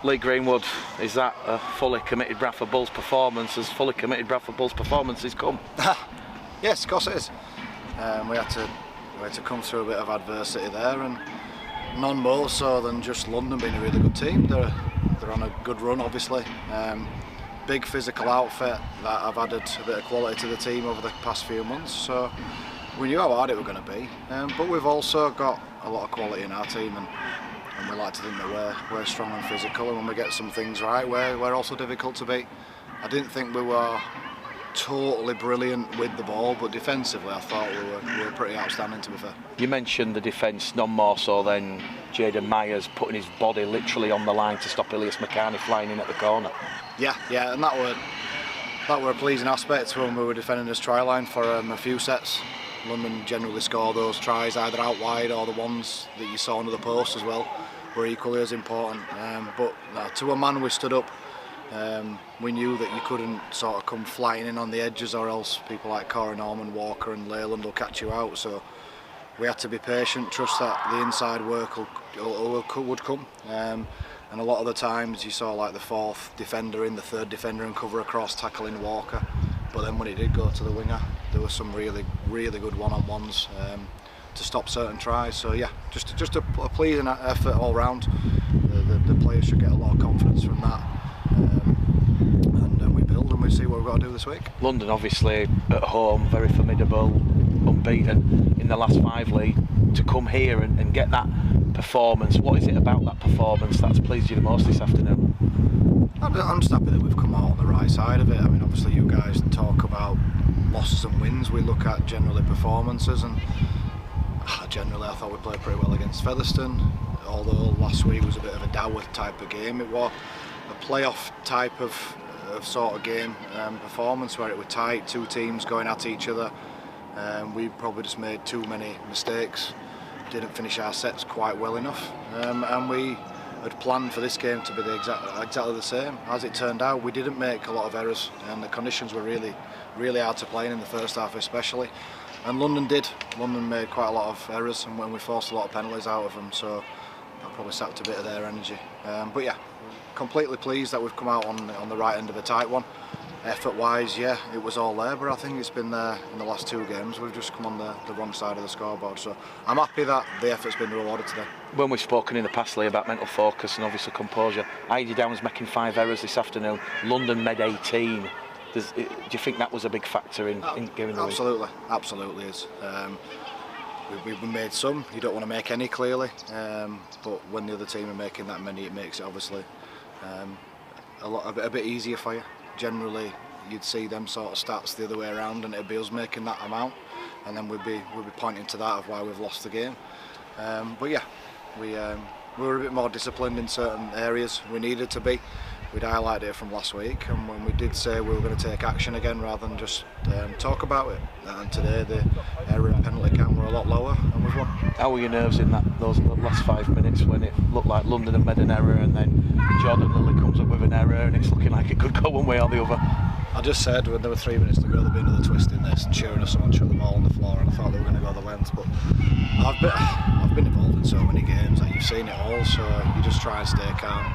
Lee Greenwood, is that a fully committed Bradford Bulls performance, as fully committed Bradford Bulls performances come? Yes, of course it is. We had to come through a bit of adversity there, and none more so than just London being a really good team. They're on a good run, obviously. Big physical outfit that have added a bit of quality to the team over the past few months. So we knew how hard it was going to be, but we've also got a lot of quality in our team, and we like to think that we're strong and physical, and when we get some things right, we're also difficult to beat. I didn't think we were totally brilliant with the ball, but defensively I thought we were pretty outstanding, to be fair. You mentioned the defence, none more so than Jaden Myers putting his body literally on the line to stop Ilias McCartney flying in at the corner. Yeah, and that were a pleasing aspect when we were defending this try line for a few sets. London generally score those tries either out wide, or the ones that you saw under the post as well were equally as important. But to a man we stood up. We knew that you couldn't sort of come flying in on the edges, or else people like Corey Norman, Walker and Leyland will catch you out. So we had to be patient, trust that the inside work would come. And a lot of the times you saw like the fourth defender in, the third defender and cover across, tackling Walker. But then when it did go to the winger, there were some really good one-on-ones to stop certain tries. So yeah, just a pleasing effort all round. The players should get a lot of confidence from that. And we build and we see what we've got to do this week. London obviously at home, very formidable, unbeaten in the last 5 league. To come here and get that performance, what is it about that performance that's pleased you the most this afternoon? I'm just happy that we've come out on the right side of it. I mean, obviously you guys talk about losses and wins, we look at generally performances, and generally I thought we played pretty well against Featherstone, although last week was a bit of a dour type of game. It was a playoff type of sort of game, performance where it was tight, two teams going at each other. We probably just made too many mistakes, didn't finish our sets quite well enough, and we had planned for this game to be exactly the same. As it turned out, we didn't make a lot of errors, and the conditions were really hard to play in the first half especially, and London did. London made quite a lot of errors, and when we forced a lot of penalties out of them, so that probably sapped a bit of their energy. But yeah, completely pleased that we've come out on the right end of a tight one. Effort wise, yeah, it was all there, but I think it's been there in the last 2 games. We've just come on the wrong side of the scoreboard, so I'm happy that the effort's been rewarded today. When we've spoken in the past, Lee, about mental focus and obviously composure, Heidi Down's making 5 errors this afternoon, London made 18. Do you think that was a big factor in giving the win? Absolutely is. We've made some, you don't want to make any clearly, but when the other team are making that many, it makes it obviously a bit easier for you. Generally you'd see them sort of stats the other way around, and it'd be us making that amount, and then we'd be pointing to that of why we've lost the game. But yeah, we were a bit more disciplined in certain areas. We needed to be. We'd highlighted it from last week, and when we did say we were going to take action again rather than just talk about it, and today the error and penalty count were a lot lower, and we've won. How were your nerves in those last 5 minutes when it looked like London had made an error, and then Jordan Lilly comes up with an error and it's looking like it could go one way or the other? I just said when there were 3 minutes to go there'd be another twist in this, and sure enough someone chucked the ball on the floor, and I thought they were going to go the length. But I've been involved in so many games, and you've seen it all, so you just try and stay calm.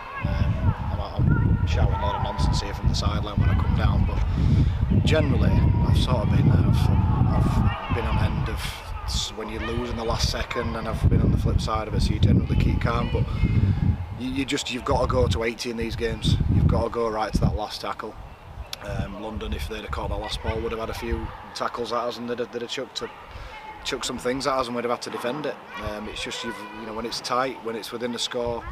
I'm shouting a lot of nonsense here from the sideline when I come down, but generally I've sort of been there. I've been on end of when you lose in the last second, and I've been on the flip side of it, so you generally keep calm. But you've got to go to 80 in these games. You've got to go right to that last tackle. London, if they'd have caught the last ball, would have had a few tackles at us, and they'd have chucked some things at us, and we'd have had to defend it. It's just when it's tight, when it's within the score,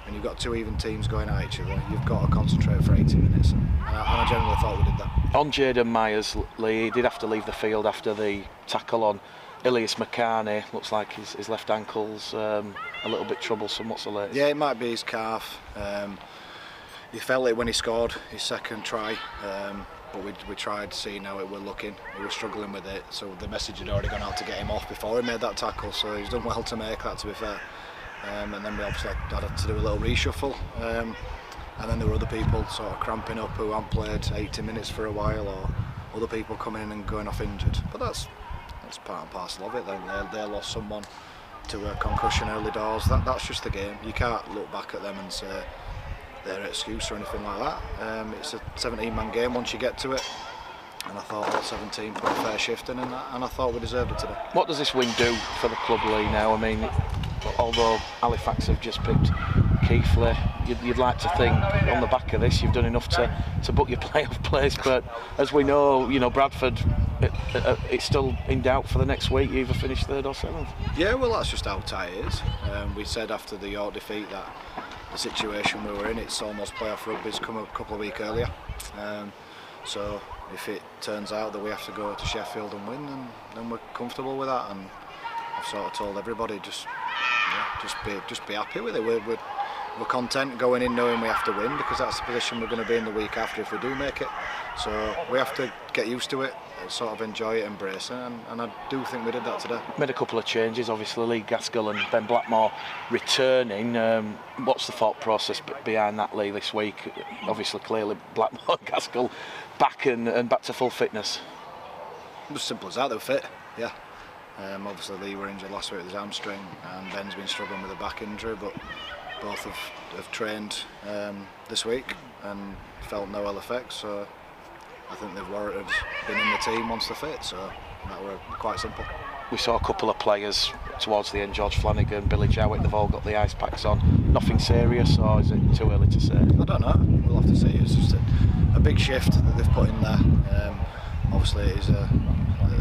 and you've got 2 even teams going at each other, you've got to concentrate for 80 minutes, and I generally thought we did that. On Jaden Myers, Lee, he did have to leave the field after the tackle on Ilias McCartney. Looks like his left ankle's a little bit troublesome. What's the latest? Yeah, it might be his calf. He felt it when he scored his second try, but we tried seeing how it were looking. He was struggling with it, so the message had already gone out to get him off before he made that tackle, so he's done well to make that, to be fair. And then we obviously had to do a little reshuffle, and then there were other people sort of cramping up who hadn't played 80 minutes for a while, or other people coming in and going off injured. But that's part and parcel of it. They lost someone to a concussion early doors. That's just the game. You can't look back at them and say their excuse or anything like that. It's a 17-man game once you get to it, and I thought all 17 put a fair shift in, and I thought we deserved it today. What does this win do for the club, Lee, now? I mean, although Halifax have just picked Keighley, you'd like to think on the back of this you've done enough to book your playoff place, but as we know, Bradford, it's still in doubt for the next week. You either finish 3rd or 7th. Yeah, well, that's just how tight it is. We said after the York defeat that the situation we were in, it's almost playoff rugby's come a couple of weeks earlier. So if it turns out that we have to go to Sheffield and win, then we're comfortable with that. And I've sort of told everybody just be happy with it. We're content going in knowing we have to win, because that's the position we're going to be in the week after if we do make it. So we have to get used to it, sort of enjoy it, embrace it, and I do think we did that today. Made a couple of changes, obviously Lee Gaskell and Ben Blackmore returning. What's the thought process behind that, Lee, this week? Obviously, clearly Blackmore and Gaskell back and back to full fitness. It was simple as that, they were fit, yeah. Obviously Lee were injured last week with his hamstring, and Ben's been struggling with a back injury, but both have trained this week and felt no ill effects, so I think they've warranted being in the team once they're fit, so that were quite simple. We saw a couple of players towards the end, George Flanagan, Billy Jowett, they've all got the ice packs on. Nothing serious, or is it too early to say? I don't know, we'll have to see. It's just a big shift that they've put in there. Obviously it is a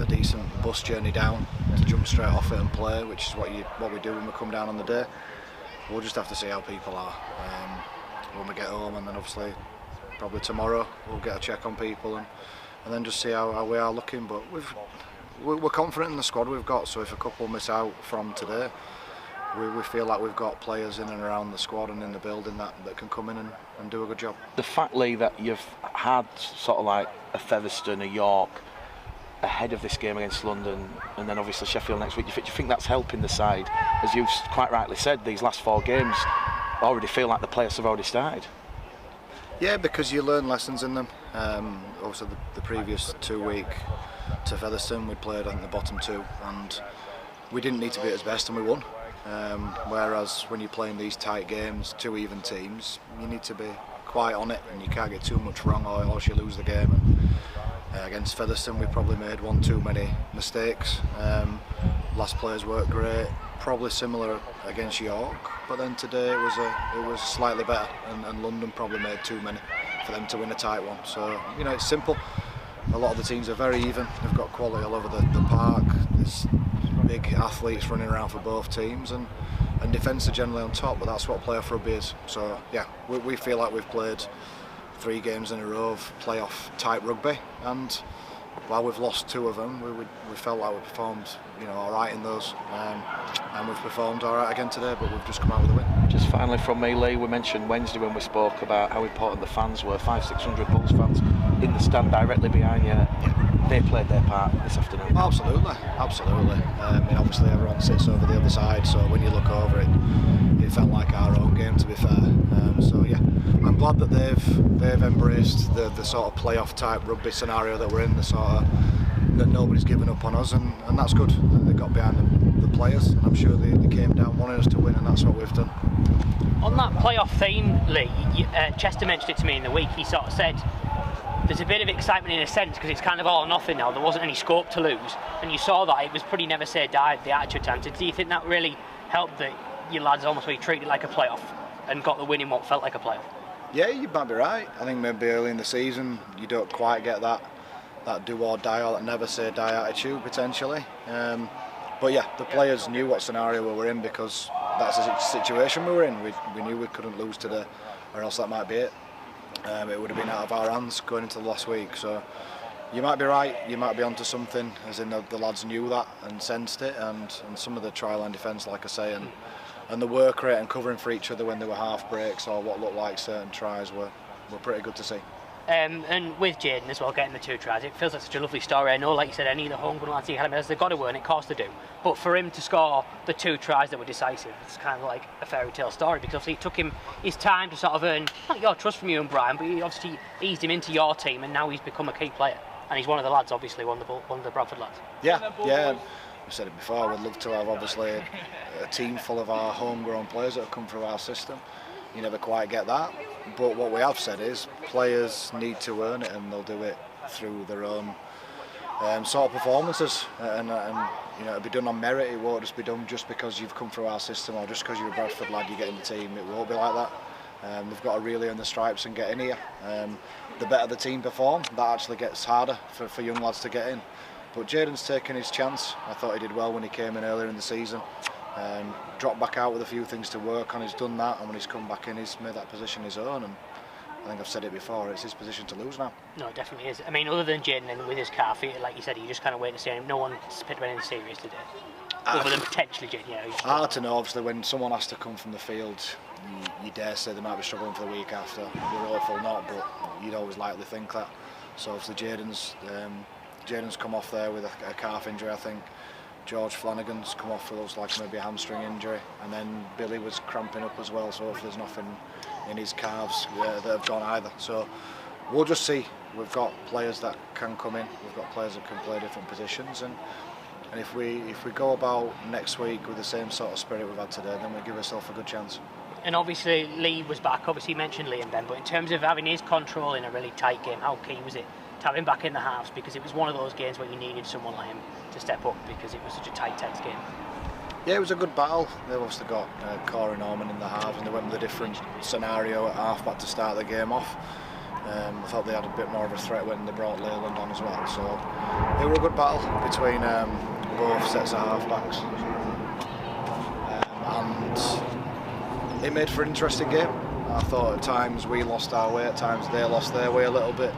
decent bus journey down to jump straight off it and play, which is what we do when we come down on the day. We'll just have to see how people are when we get home, and then obviously probably tomorrow we'll get a check on people and then just see how we are looking. But we're confident in the squad we've got, so if a couple miss out from today, we feel like we've got players in and around the squad and in the building that can come in and do a good job. The fact, Lee, that you've had sort of like a Featherstone, a York ahead of this game against London, and then obviously Sheffield next week, do you think that's helping the side? As you've quite rightly said, these last 4 games already feel like the players have already started. Yeah, because you learn lessons in them. Also the previous 2 week to Featherstone, we played on the bottom 2 and we didn't need to be at its best and we won. Whereas when you're playing these tight games, 2 even teams, you need to be quite on it and you can't get too much wrong or else you lose the game. And against Featherstone we probably made 1 too many mistakes. Last players worked great, probably similar against York, but then today it was slightly better, and London probably made too many for them to win a tight one. So it's simple. A lot of the teams are very even. They've got quality all over the park. There's big athletes running around for both teams, and defence are generally on top. But that's what playoff rugby is. So yeah, we feel like we've played 3 games in a row of playoff type rugby, and while we've lost 2 of them, we felt like we performed all right in those, and we've performed all right again today, but we've just come out with a win. Just finally from me, Lee, we mentioned Wednesday when we spoke about how important the fans were, 500-600 Bulls fans in the stand directly behind you. Yeah. They played their part this afternoon. Absolutely. Obviously everyone sits over the other side, so when you look over it, it felt like our own game, to be fair. So yeah, I'm glad that they've embraced the sort of playoff type rugby scenario that we're in, the sort of that nobody's given up on us, and that's good. They got behind the players, and I'm sure they came down wanting us to win, and that's what we've done. On that playoff theme, Lee, Chester mentioned it to me in the week. He sort of said there's a bit of excitement in a sense because it's kind of all or nothing now. There wasn't any scope to lose, and you saw that it was pretty never say die, the attitude time. Do you think that really helped that your lads almost really treated it like a playoff and got the win in what felt like a playoff? Yeah, you might be right. I think maybe early in the season you don't quite get that do or die or that never say die attitude potentially. But yeah, the players knew what scenario we were in because that's the situation we were in. We knew we couldn't lose today, or else that might be it. It would have been out of our hands going into the last week. So you might be right, you might be onto something, as in the lads knew that and sensed it, and some of the try line defence, like I say, and the work rate and covering for each other when they were half breaks or what looked like certain tries were pretty good to see. And with Jaden as well getting the 2 tries, it feels like such a lovely story. I know, like you said, any of the homegrown lads he had, they've got to win, of course they do. But for him to score the 2 tries that were decisive, it's kind of like a fairy tale story, because obviously it took him his time to sort of earn not your trust from you and Brian, but he obviously eased him into your team, and now he's become a key player. And he's one of the lads, obviously, one of the Bradford lads. Yeah. I've said it before, we'd love to have obviously a team full of our homegrown players that have come through our system. You never quite get that. But what we have said is players need to earn it, and they'll do it through their own sort of performances, and you know, it'll be done on merit. It won't just be done just because you've come through our system or just because you're a Bradford lad you get in the team. It won't be like that. They've got to really earn the stripes and get in here. The better the team perform, that actually gets harder for young lads to get in. But Jayden's taken his chance. I thought he did well when he came in earlier in the season. Dropped back out with a few things to work on. He's done that, and when he's come back in, he's made that position his own. And I think I've said it before, it's his position to lose now. No, it definitely is. I mean, other than Jayden and with his calf, like you said, you just kind of wait to see him. No one's picked up anything serious today. Other than potentially Jayden, yeah. Hard to know, obviously, when someone has to come from the field, you dare say they might be struggling for the week after. We're hopeful not, but you'd always likely think that. So obviously Jayden's come off there with a calf injury, I think. George Flanagan's come off with looks like maybe a hamstring injury, and then Billy was cramping up as well, so if there's nothing in his calves that have gone either. So we'll just see. We've got players that can come in, we've got players that can play different positions, and if we go about next week with the same sort of spirit we've had today, then we give ourselves a good chance. And obviously Lee was back, obviously you mentioned Lee and Ben, but in terms of having his control in a really tight game, how key was it to have him back in the halves? Because it was one of those games where you needed someone like him to step up because it was such a tight, tense game. Yeah, it was a good battle. They've obviously got Corey Norman in the halves, and they went with a different scenario at half-back to start the game off. I thought they had a bit more of a threat when they brought Leyland on as well. So it was a good battle between both sets of half-backs. And it made for an interesting game. I thought at times we lost our way, at times they lost their way a little bit.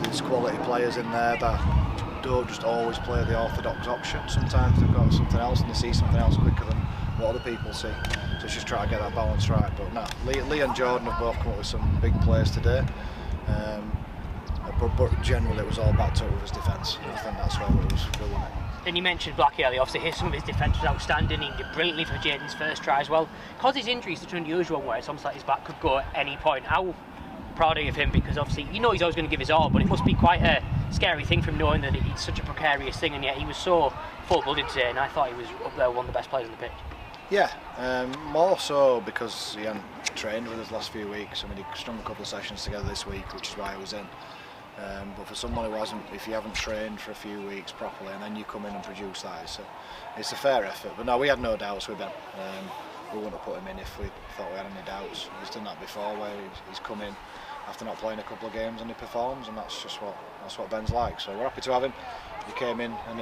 There's quality players in there that don't just always play the orthodox option. Sometimes they've got something else and they see something else quicker than what other people see. So it's just try to get that balance right. But no, Lee and Jordan have both come up with some big plays today. But generally it was all backed up with his defence. I think that's where it was going. And you mentioned Blackie earlier, obviously some of his defence was outstanding. He did brilliantly for Jayden's first try as well. Because his injury is such an unusual one where it's almost like his back could go at any point. How proud of him, because obviously you know he's always going to give his all, but it must be quite a scary thing from knowing that it's such a precarious thing, and yet he was so full-blooded today, and I thought he was up there one of the best players on the pitch. Yeah, more so because he hadn't trained with us the last few weeks. I mean, he strung a couple of sessions together this week, which is why he was in. But for someone who hasn't, if you haven't trained for a few weeks properly and then you come in and produce that, it's a fair effort. But no, we had no doubts with him. We wouldn't have put him in if we thought we had any doubts. He's done that before, where he's come in after not playing a couple of games and he performs, and that's what Ben's like. So we're happy to have him. He came in and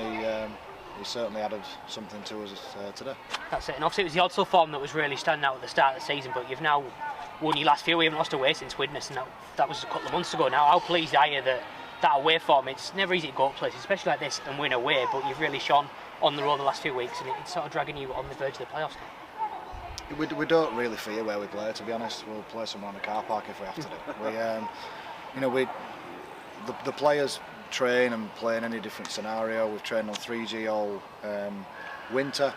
he certainly added something to us today. That's it. And obviously it was the Odsal form that was really standing out at the start of the season, but you've now won your last few. We haven't lost away since Widnes, and that was a couple of months ago now. How pleased are you that away form, it's never easy to go up places, especially like this, and win away, but you've really shone on the road the last few weeks, and it's sort of dragging you on the verge of the playoffs now. We don't really fear where we play, to be honest. We'll play somewhere in the car park if we have to do. The players train and play in any different scenario. We've trained on 3G all winter.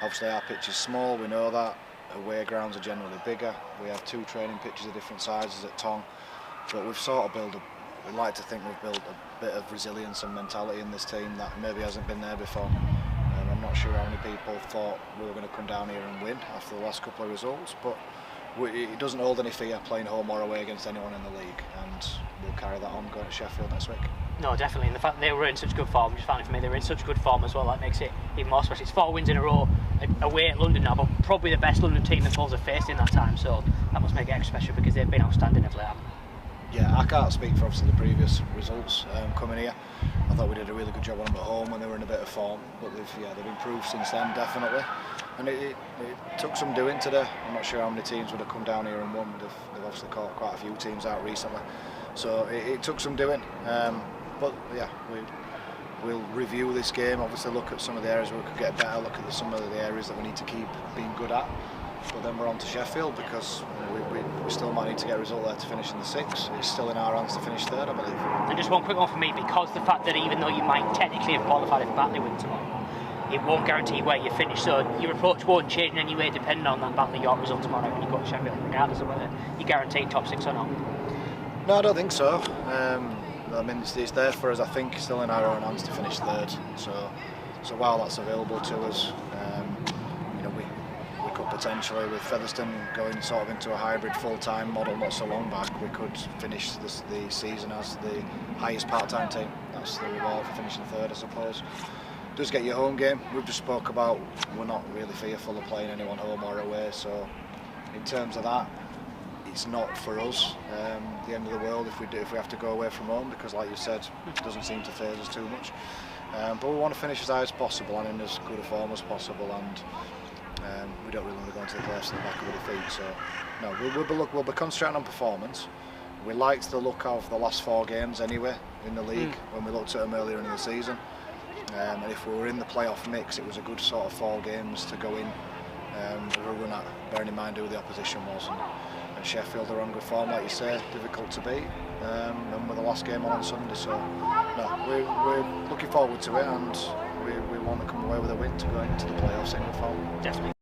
Obviously our pitch is small, we know that. Away grounds are generally bigger. We have 2 training pitches of different sizes at Tong, but we've sort of we like to think we've built a bit of resilience and mentality in this team that maybe hasn't been there before. I'm not sure how many people thought we were going to come down here and win after the last couple of results, but it doesn't hold any fear playing home or away against anyone in the league, and we'll carry that on going to Sheffield next week. No, definitely, and the fact that they were in such good form, just found it for me, they were in such good form as well, that makes it even more special. It's 4 wins in a row away at London now, but probably the best London team that Bulls have faced in that time, so that must make it extra special because they've been outstanding of late. Yeah, I can't speak for obviously the previous results coming here. I thought we did a really good job on them at home when they were in a bit of form, but they've improved since then, definitely. And it took some doing today. I'm not sure how many teams would have come down here and won. They've obviously caught quite a few teams out recently, so it took some doing. But yeah, we'll review this game. Obviously, look at some of the areas where we could get better. Look at some of the areas that we need to keep being good at. But then we're on to Sheffield because we still might need to get a result there to finish in the 6. It's still in our hands to finish 3rd, I believe. And just one quick one for me, because the fact that even though you might technically have qualified if Batley win tomorrow, it won't guarantee where you finish. So your approach won't change in any way depending on that Batley York result tomorrow when you go to Sheffield, regardless of whether you're guaranteed top 6 or not. No, I don't think so. I mean, it's there for us. I think still in our own hands to finish 3rd. So while that's available to us, we could potentially with Featherstone going sort of into a hybrid full-time model not so long back, we could finish the season as the highest part-time team. That's the reward for finishing third, I suppose. Does get your home game. We've just spoke about we're not really fearful of playing anyone home or away, so in terms of that, it's not for us the end of the world if we have to go away from home, because like you said, it doesn't seem to faze us too much. But we want to finish as high as possible and in as good a form as possible, and we don't really want to go into the playoffs in the back of a defeat. So no, we'll be concentrating on performance. We liked the look of the last 4 games anyway in the league when we looked at them earlier in the season. And if we were in the playoff mix, it was a good sort of 4 games to go in with a run at, bearing in mind who the opposition was. And Sheffield are on good form, like you say, difficult to beat. And with the last game on Sunday, so no, we're looking forward to it, and we want to come away with a win to go into the playoffs in good form. Definitely.